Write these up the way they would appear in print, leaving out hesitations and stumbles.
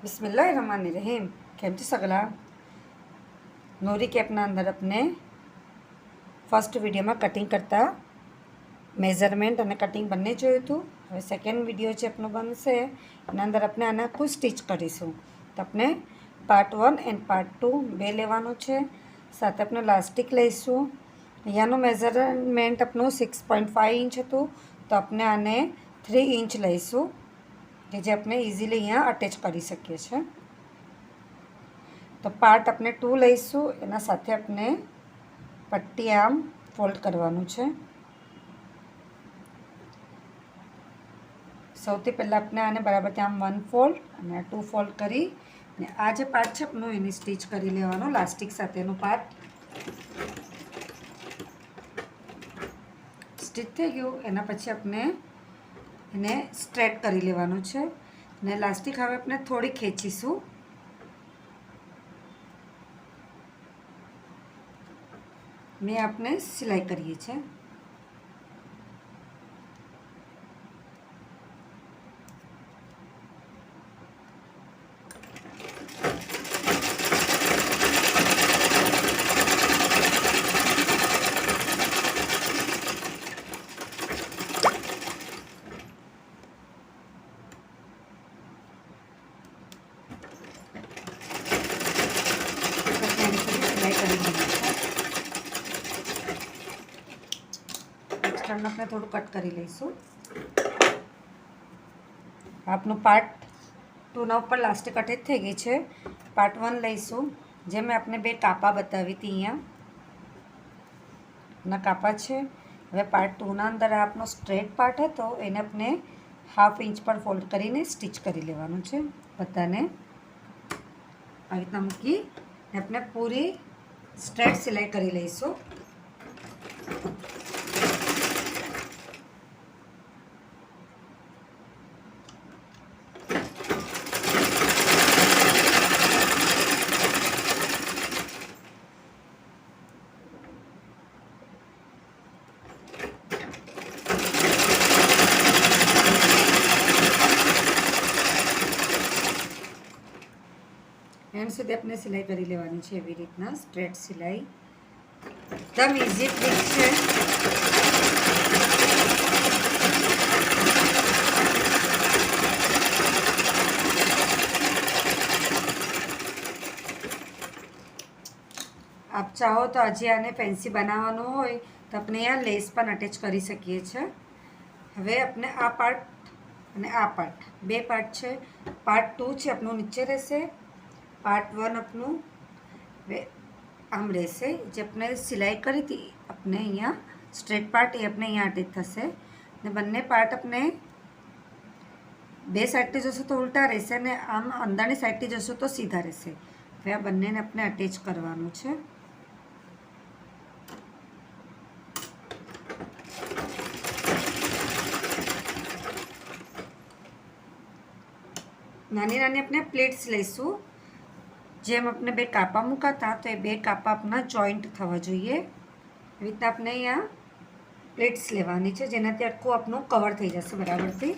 बिस्मिल्लाहिर्रहमानिर्रहीम। केम छो सगला? नोरी केपना अंदर अपने फर्स्ट विडियो में कटिंग करता मेजरमेंट और कटिंग बने जोयुं हतुं। हवे सेकंड विडियो जे आपणो बनशे एना अंदर अपने आना कुछ स्टीच करीशुं। तो अपने पार्ट 1 एंड पार्ट 2 बे लेवानुं छे। साथे अपने लास्टिक लईशुं। अहींयानुं मेजरमेंट अपनुं 6.5 इंच हतुं, तो अपने आने 3 इंच लईशुं कि जे अपने इजीली अहींया अटेच करी सकीए छे। तो पार्ट अपने 2 लईशुं, एना साथे अपने पट्टी आम फोल्ड करवानुं छे। सौथी पहला अपने आने बराबर आम 1 फोल्ड अने 2 फोल्ड करी ने आ जे पार्ट छे अपनो एनी स्टीच करी लेवानो लास्टिक साथेनो पार्ट। स्टीच थई गयुं एना पछी अपने एने स्ट्रेट करी लेवानुं छे ने लास्टिक हवे अपने थोड़ी खेंचीशुं। ने अपने सिलाई करीए छे। अपने थोड़ू कट करी लईशुं। आपनो पार्ट 2 ना उपर लास्टिक अटेच थई गई छे। पार्ट 1 लईशुं, जे मैं आपने बे कापा बतावी हती अहींया ना कापा छे। हवे पार्ट 2 ना अंदर आपनो स्ट्रेट पार्ट हतो एने अपने हाफ इंच पर फोल्ड करीने स्टीच करी लेवानुं छे। बधाने आ रीतना मूकी अपने पूरी स्ट्रेट सिलाई करी लईशुं। एंड सुधी अपने सिलाई करी लेवानी छे एवी रीतना स्ट्रेट सिलाई। एकदम इजी ट्रिक छे। आप चाहो तो हजी आने फैंसी बनाववानुं होय तो अपने अहींया लेस पण अटेच करी सकीए छे। हवे अपने आ पार्ट अने आ पार्ट बे पार्ट छे। पार्ट 2 छे अपनो नीचे रहेशे, पार्ट 1 अपनों आम रहेशे। जे अपने सिलाई करी थी अपने अहींया स्ट्रेट पार्ट ए अपने अहींया अटेच थशे ने बंने पार्ट अपने बे साइड थी जशो तो उल्टा रहेशे ने आम अंदरनी साइड थी जशो तो सीधा रहेशे। हवे आ बंनेने अपने अटेच करवानुं छे। नानी नानी अपने प्लेट्स लईशुं। जेम अपने बे कापा मूका था तो ये बे कापा अपना जॉइंट थवा जोईए। एवी रीतना अपने अहींया प्लेट्स लेवानी छे जेनाथी आखुं आपनुं कवर थई जशे बराबरथी।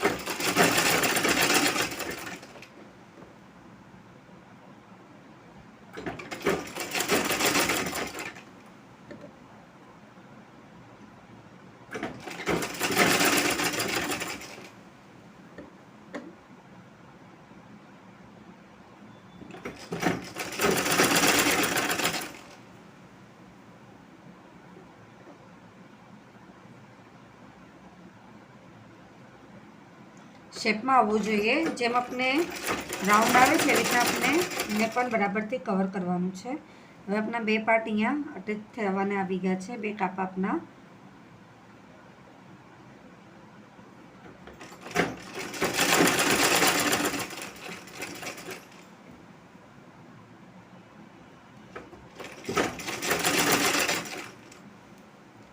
शेप में आववुं जोईए। जेम अपने राउंड आवे छे एवी रीतना अपने एने पण बराबरथी कवर करवानुं छे। हवे अपना बे पार्ट अहींया अटेच थवाने आवी गया छे। बे कापा अपना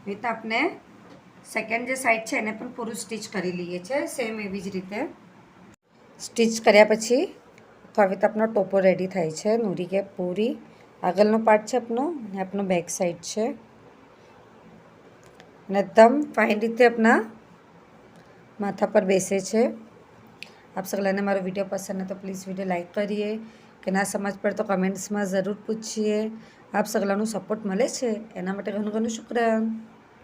रीते अपने सेकंड जे साइड छे एने पण पूरुं स्टीच करी लीए छे सेम एवी ज रीते। स्टीच कर्या पछी हवे तो अपनो टोपो रेडी थाय छे। नूरी केप पूरी आगळनो पार्ट छे अपनो ने अपनो बेक साइड छे ने एकदम फाइन रीते अपना माथा पर बेसे छे। આપ સગલાને મારો વિડીયો પસંદ है तो પ્લીઝ વિડીયો લાઈક કરીએ કે ના સમજ પડે તો કમેન્ટ્સમાં જરૂર પૂછીએ. આપ સગલાનું સપોર્ટ મળે છે એના માટે ઘણું ઘણું શુક્રિયા.